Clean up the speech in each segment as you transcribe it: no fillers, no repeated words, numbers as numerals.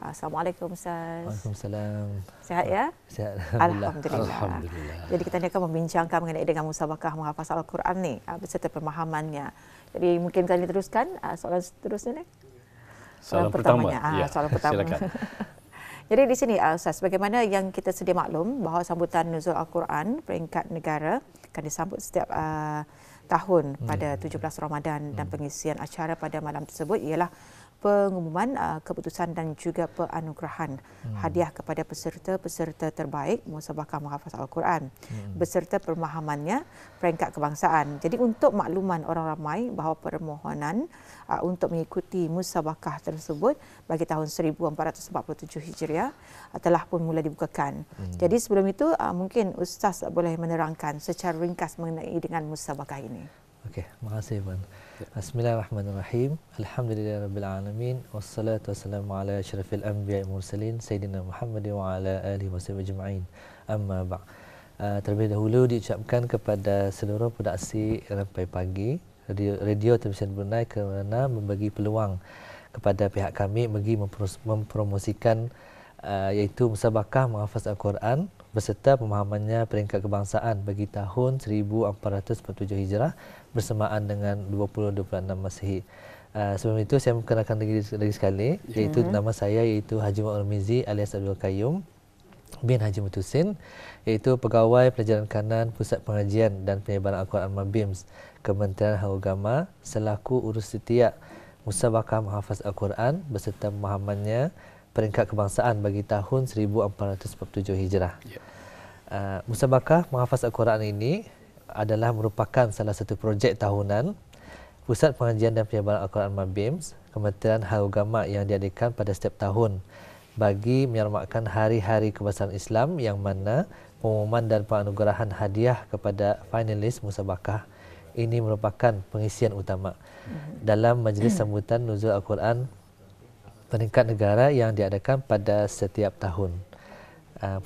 Assalamualaikum Ustaz. Waalaikumsalam. Sihat ya? Sihat. Alhamdulillah. Jadi kita ni akan membincangkan mengenai dengan musabakah menghafaz Al-Quran ni beserta pemahamannya. Jadi mungkin kalian teruskan soalan seterusnya ni. Soalan pertamanya. Soalan pertama. Silakan. Jadi di sini Ustaz, bagaimana yang kita sedia maklum bahawa sambutan nuzul Al-Quran peringkat negara akan disambut setiap tahun pada 17 Ramadan dan pengisian acara pada malam tersebut ialah pengumuman keputusan dan juga penganugerahan hadiah kepada peserta-peserta terbaik musabakah menghafaz Al-Quran beserta pemahamannya peringkat kebangsaan. Jadi untuk makluman orang ramai bahawa permohonan untuk mengikuti musabakah tersebut bagi tahun 1447 Hijriah telah pun mula dibukakan. Jadi sebelum itu mungkin Ustaz boleh menerangkan secara ringkas mengenai dengan musabakah ini. Okey, terima kasih Puan. Bismillahirrahmanirrahim. Alhamdulillahirabbil wassalatu wassalamu ala asyrafil anbiya'i mursalin sayyidina Muhammad wa ala alihi wasahbihi ajma'in. Amma ba'. Terlebih dahulu diucapkan kepada seluruh pedaksi Rampai Pagi Radio Televisi Brunei kerana membagi peluang kepada pihak kami bagi mempromosikan iaitu musabakah menghafaz Al-Quran beserta pemahamannya peringkat kebangsaan bagi tahun 1447 Hijrah bersamaan dengan 2026 Masihi. Sebelum itu saya memperkenalkan lagi sekali iaitu nama saya iaitu Haji Muhammad Mizi alias Abdul Qayyum bin Haji Mutusin, iaitu Pegawai Pelajaran Kanan Pusat Pengajian dan Penyebaran Al-Quran MABIMS Kementerian Agama selaku urus setiap musabakah menghafaz Al-Quran beserta pemahamannya peringkat kebangsaan bagi tahun 1447 Hijrah. Musabakah menghafaz Al-Quran ini adalah merupakan salah satu projek tahunan Pusat Pengajian dan Penyebaran Al-Quran MABIMS Kementerian Agama yang diadakan pada setiap tahun bagi menyelamatkan hari-hari kebangsaan Islam yang mana pengumuman dan penganugerahan hadiah kepada finalis musabakah ini merupakan pengisian utama dalam majlis sambutan nuzul Al-Quran peringkat negara yang diadakan pada setiap tahun.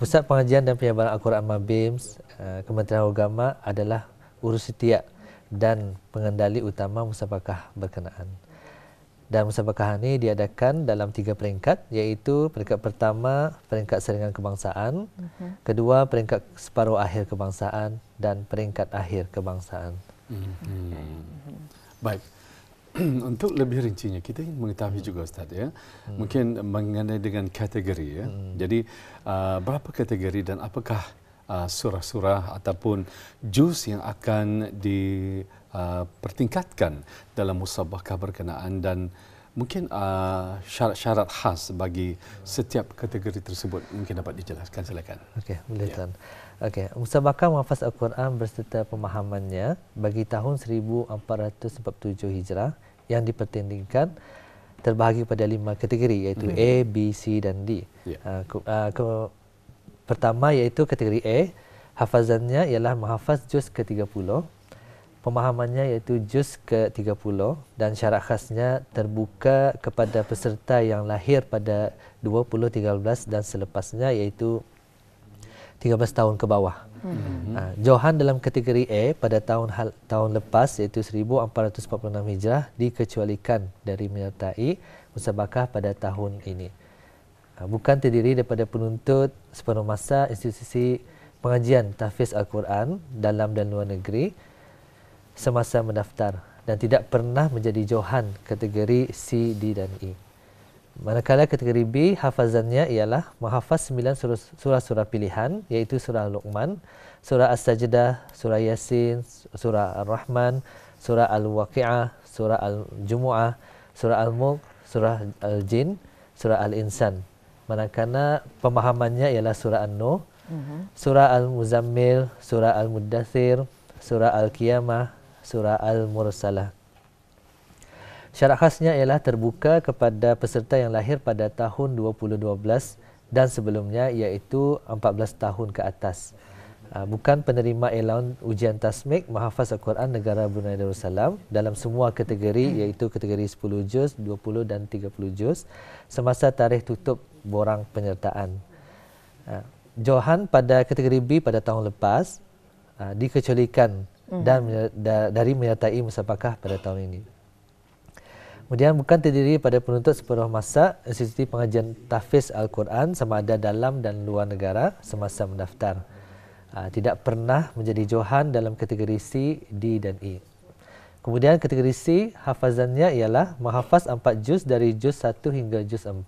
Pusat Pengajian dan Penyebaran Al-Quran MABIMS Kementerian Agama adalah urus setiap dan pengendali utama musabakah berkenaan. Dan musabakah ini diadakan dalam 3 peringkat, iaitu peringkat pertama peringkat saringan kebangsaan, kedua peringkat separuh akhir kebangsaan dan peringkat akhir kebangsaan. Baik. Untuk lebih rincinya kita ingin mengetahui juga Ustaz ya. Mungkin mengenai dengan kategori ya. Jadi berapa kategori dan apakah surah-surah ataupun juz yang akan dipertingkatkan dalam musabakah berkenaan dan mungkin syarat-syarat khas bagi setiap kategori tersebut mungkin dapat dijelaskan, silakan. Okey, boleh Tuan. Okey, musabakah menghafaz Al-Quran beserta pemahamannya bagi tahun 1447 Hijrah yang dipertandingkan terbahagi pada 5 kategori iaitu A, B, C dan D. Pertama iaitu kategori A, hafazannya ialah menghafaz juz ke-30, pemahamannya iaitu juz ke-30 dan syarat khasnya terbuka kepada peserta yang lahir pada 2013 dan selepasnya iaitu 13 tahun ke bawah. Johan dalam kategori A pada tahun lepas iaitu 1446 Hijrah dikecualikan dari menyertai musabakah pada tahun ini. Bukan terdiri daripada penuntut sepenuh masa institusi pengajian tahfiz Al-Quran dalam dan luar negeri semasa mendaftar dan tidak pernah menjadi johan kategori C, D dan E. Manakala kategori B, hafazannya ialah menghafaz 9 surah-surah pilihan iaitu surah Luqman, surah As-Sajdah, surah Yasin, surah Ar-Rahman, surah Al-Waqi'ah, surah Al-Jumu'ah, surah Al-Mulk, surah Al-Jin, surah Al-Insan. Manakala pemahamannya ialah surah An-Nur, surah Al-Muzammil, surah Al-Muddathir, surah Al-Qiyamah, surah Al-Mursalah. Syarat khasnya ialah terbuka kepada peserta yang lahir pada tahun 2012 dan sebelumnya iaitu 14 tahun ke atas. Bukan penerima elaun ujian tasmik menghafaz Al-Quran negara Brunei Darussalam dalam semua kategori iaitu kategori 10 juz, 20 dan 30 juz semasa tarikh tutup borang penyertaan. Johan pada kategori B pada tahun lepas dikecualikan dan dari menyertai musabakah pada tahun ini. Kemudian bukan terdiri pada penuntut sepenuh masa institusi pengajian tahfiz Al-Quran sama ada dalam dan luar negara semasa mendaftar. Tidak pernah menjadi johan dalam kategori C, D dan E. Kemudian kategori C, hafazannya ialah menghafaz 4 juz dari juz 1 hingga juz 4,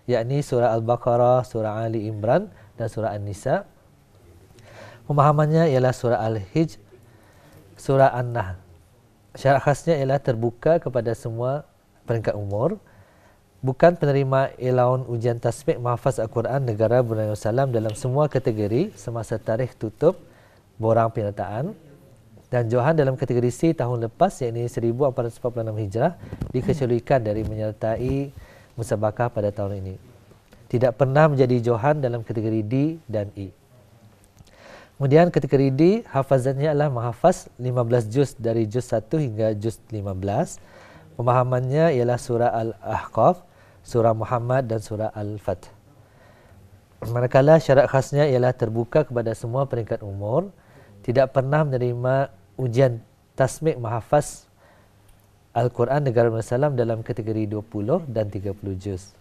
yakni surah Al-Baqarah, surah Ali Imran dan surah An-Nisa. Pemahamannya ialah surah Al-Hijr, surah An-Nahl. Syarat khasnya ialah terbuka kepada semua peringkat umur, bukan penerima ilaun ujian tasmik mahfaz Al-Quran negara Brunei Darussalam dalam semua kategori semasa tarikh tutup borang penyertaan, dan johan dalam kategori C tahun lepas iaitu 1446 Hijrah dikecualikan dari menyertai musabakah pada tahun ini. Tidak pernah menjadi johan dalam kategori D dan E. Kemudian kategori D, hafazannya adalah menghafaz 15 juz dari juz 1 hingga juz 15. Pemahamannya ialah surah Al-Ahqaf, surah Muhammad dan surah Al-Fath. Manakala syarat khasnya ialah terbuka kepada semua peringkat umur, tidak pernah menerima ujian tasmik mahfaz Al-Quran negara Brunei Darussalam dalam kategori 20 dan 30 juz.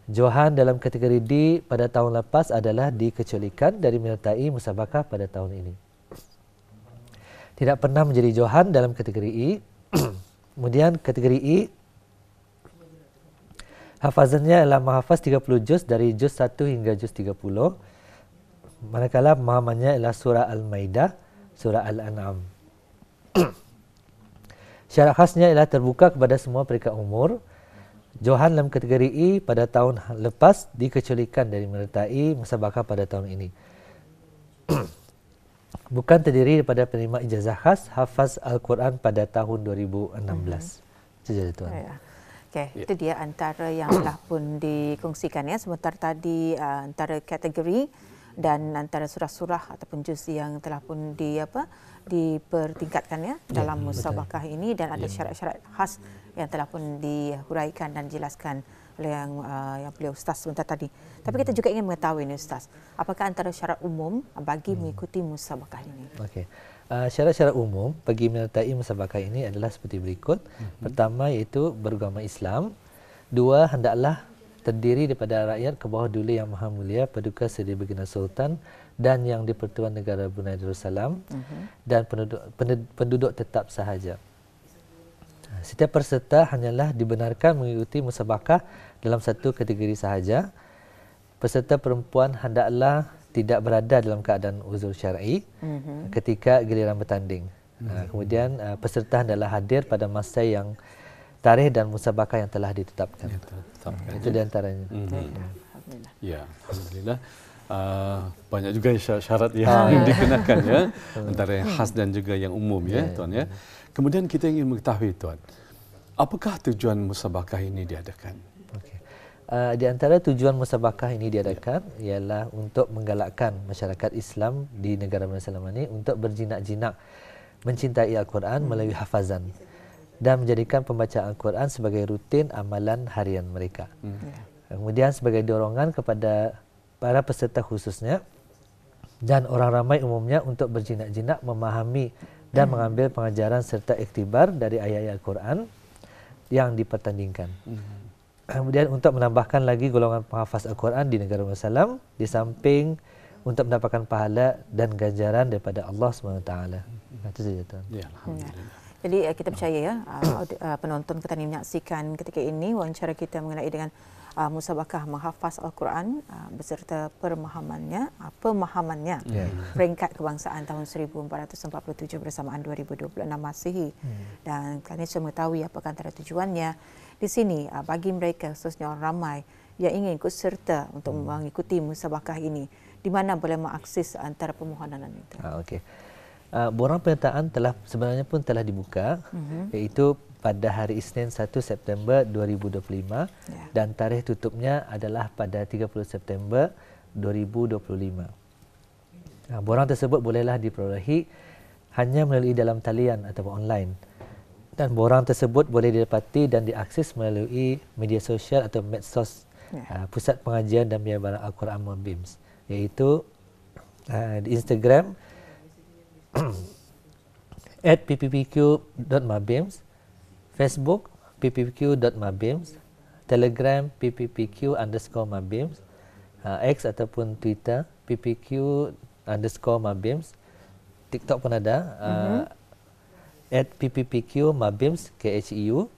Johan dalam kategori D pada tahun lepas adalah dikecualikan dari menyertai musabakah pada tahun ini. Tidak pernah menjadi johan dalam kategori E. Kemudian kategori E, hafazannya adalah menghafaz 30 juz dari juz 1 hingga juz 30. Manakala pemahamannya adalah surah Al-Maidah, surah Al-An'am. Syarat khasnya ialah terbuka kepada semua peringkat umur. Johan dalam kategori E pada tahun lepas dikecualikan dari menyertai musabakah pada tahun ini. Bukan terdiri daripada penerima ijazah khas hafaz Al-Quran pada tahun 2016. Itu saja tuan. Okey, itu dia antara yang telah pun dikongsikan ya sebentar tadi, antara kategori dan antara surah-surah ataupun juz yang telah pun dipertingkatkan ya dalam musabakah ini, dan ada syarat-syarat khas yang telah pun dihuraikan dan dijelaskan oleh yang beliau Ustaz sebentar tadi. Tapi kita juga ingin mengetahui ni Ustaz, apakah antara syarat umum bagi mengikuti musabakah ini? Okey. Syarat-syarat umum bagi menyertai musabakah ini adalah seperti berikut. Pertama iaitu beragama Islam. Dua, hendaklah terdiri daripada rakyat ke bawah Duli Yang Maha Mulia Paduka Seri Baginda Sultan dan yang di-Pertuan Negara Brunei Darussalam dan penduduk tetap sahaja. Setiap peserta hanyalah dibenarkan mengikuti musabakah dalam satu kategori sahaja. Peserta perempuan hendaklah tidak berada dalam keadaan uzur syar'i ketika giliran bertanding. Kemudian peserta hendaklah hadir pada masa yang tarikh dan musabakah yang telah ditetapkan. Itu di antaranya. Ya, alhamdulillah. Banyak juga syarat yang dikenakan ya, antara yang khas dan juga yang umum ya, tuan ya. Kemudian kita ingin mengetahui tuan, apakah tujuan musabakah ini diadakan? Okey. Di antara tujuan musabakah ini diadakan ialah untuk menggalakkan masyarakat Islam di negara Brunei Darussalam ini untuk berjinak-jinak mencintai Al-Quran melalui hafazan dan menjadikan pembacaan Al-Quran sebagai rutin amalan harian mereka. Kemudian sebagai dorongan kepada para peserta khususnya dan orang ramai umumnya untuk berjinak-jinak memahami dan mengambil pengajaran serta iktibar dari ayat-ayat Al-Quran yang dipertandingkan. Kemudian untuk menambahkan lagi golongan penghafaz Al-Quran di negara Brunei Darussalam di samping untuk mendapatkan pahala dan ganjaran daripada Allah SWT. Itu saja tuan. Ya, alhamdulillah. Jadi kita percaya ya penonton kita ni menyaksikan ketika ini wawancara kita mengenai dengan musabakah menghafaz Al-Quran beserta pemahamannya peringkat kebangsaan tahun 1447 bersamaan 2026 Masihi. Dan kalian semua mengetahui apakah antara tujuannya di sini bagi mereka khususnya orang ramai yang ingin ikut serta untuk mengikuti musabakah ini, di mana boleh mengakses antara permohonan itu. Okey. Borang penyertaan sebenarnya pun telah dibuka, iaitu pada hari Isnin 1 September 2025 dan tarikh tutupnya adalah pada 30 September 2025. Borang tersebut bolehlah diperolehi hanya melalui dalam talian ataupun online. Dan borang tersebut boleh didapati dan diakses melalui media sosial atau medsos Pusat Pengajian dan Penyebaran Al-Quran MABIMS, iaitu di Instagram @pppq.mabims, Facebook ppq.mabims, Telegram pppq_mabims, X ataupun Twitter ppq_mabims, TikTok pun ada @pppq_mabims KHEU,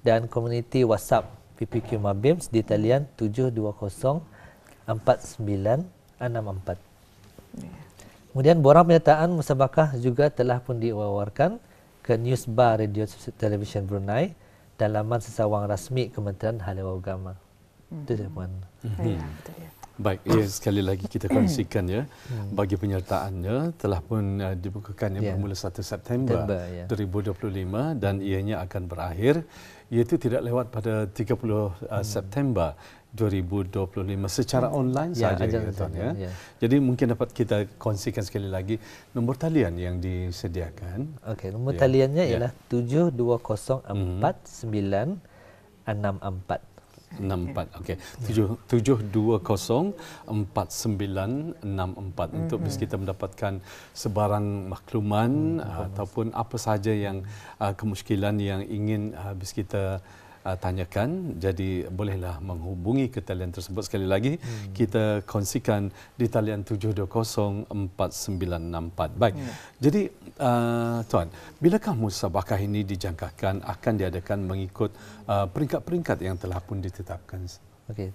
dan komuniti WhatsApp PPQ Mabims di talian 7204964. Kemudian borang penyertaan musabakah juga telah pun diwawarkan ke Newsbar Radio Television Brunei dan laman sesawang rasmi Kementerian Hal Ehwal Agama. Itu saya puan. Baik, ya, sekali lagi kita kongsikan ya, bagi penyertaannya telah pun dibukakan bermula 1 September 2025 dan ianya akan berakhir iaitu tidak lewat pada 30 September 2025 secara online saja ya, tuan ya. Jadi mungkin dapat kita kongsikan sekali lagi nombor talian yang disediakan. Okey, nombor taliannya ialah 7204964. 64. Okey. 7204964 untuk bis kita mendapatkan sebarang makluman ataupun apa sahaja yang kemusykilan yang ingin bis kita tanyakan. Jadi bolehlah menghubungi ke talian tersebut. Sekali lagi kita kongsikan di talian 7204964. Baik. Jadi tuan, bilakah musabakah ini dijangkakan akan diadakan mengikut peringkat-peringkat yang telah pun ditetapkan? Okey,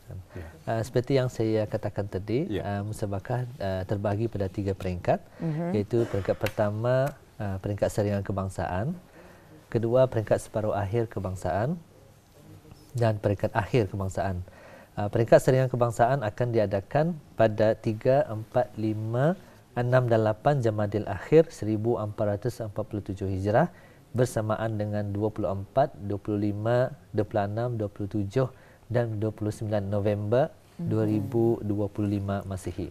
seperti yang saya katakan tadi, musabakah terbahagi pada 3 peringkat, iaitu peringkat pertama peringkat saringan kebangsaan, kedua peringkat separuh akhir kebangsaan, dan peringkat akhir kebangsaan. Peringkat saringan kebangsaan akan diadakan pada 3, 4, 5, 6 dan 8 Jamadil Akhir 1447 Hijrah bersamaan dengan 24, 25, 26, 27 dan 29 November 2025 Masihi.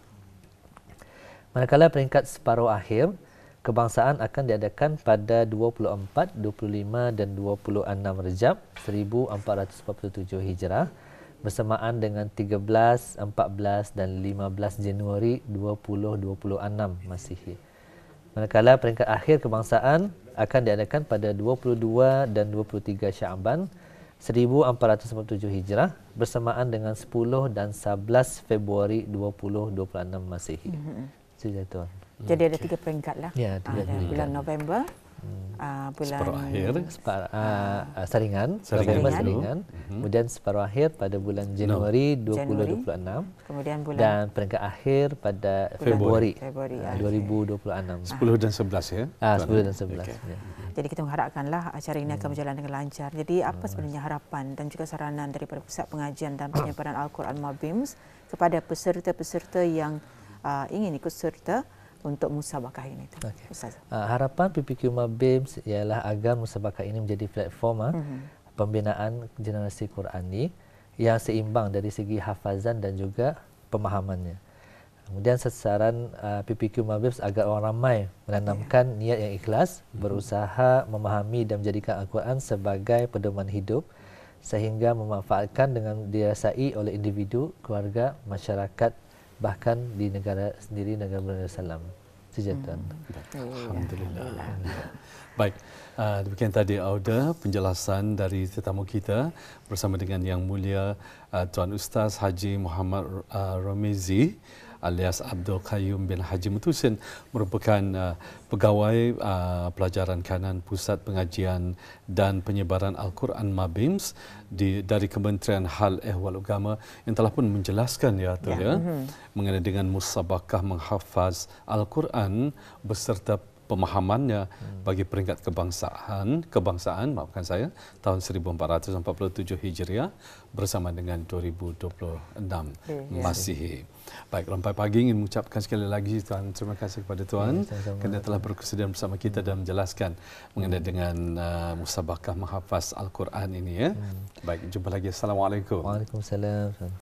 Manakala peringkat separuh akhir kebangsaan akan diadakan pada 24, 25 dan 26 Rejab 1447 Hijrah bersamaan dengan 13, 14 dan 15 Januari 2026 Masihi. Manakala peringkat akhir kebangsaan akan diadakan pada 22 dan 23 Syaban 1447 Hijrah bersamaan dengan 10 dan 11 Februari 2026 Masihi. Sudah tuan. Jadi ada 3 peringkat lah. Ya, 3 peringkat. Bulan November, bulan separuh akhir, saringan, November saringan, kemudian separuh akhir pada bulan Januari 2026, kemudian bulan dan peringkat akhir pada Februari 2026. 10 dan 11 ya. 10 dan 11. Okay. Ya. Jadi kita mengharapkanlah acara ini akan berjalan dengan lancar. Jadi apa sebenarnya harapan dan juga saranan daripada Pusat Pengajian dan Penyebaran Al-Quran Mabims kepada peserta-peserta yang ingin ikut serta untuk musabakah ini? Okay. Harapan PPQ Mabims ialah agar musabakah ini menjadi platform pembinaan generasi Qurani yang seimbang dari segi hafazan dan juga pemahamannya. Kemudian sasaran PPQ Mabims agar orang ramai menanamkan niat yang ikhlas, berusaha memahami dan menjadikan Al-Quran sebagai pedoman hidup sehingga memanfaatkan dengan dirasai oleh individu, keluarga, masyarakat, bahkan di negara sendiri, negara Bersalam. Sejatan. Alhamdulillah. Baik, demikian tadi Auda penjelasan dari tetamu kita bersama dengan Yang Mulia Tuan Ustaz Haji Muhammad Ramizi alias Abdul Qayyum bin Haji Mutusin, merupakan pegawai pelajaran kanan Pusat Pengajian dan Penyebaran Al-Quran Mabims dari Kementerian Hal Ehwal Agama yang telah pun menjelaskan mengenai dengan musabakah menghafaz Al-Quran beserta pemahamannya bagi peringkat kebangsaan maafkan saya tahun 1447 Hijriah bersama dengan 2026 Masihi. Baik, sampai pagi ingin mengucapkan sekali lagi Tuan, terima kasih kepada Tuan kerana telah berkesudian bersama kita dan menjelaskan mengenai dengan musabakah menghafaz Al-Quran ini ya. Baik, jumpa lagi. Assalamualaikum. Waalaikumsalam.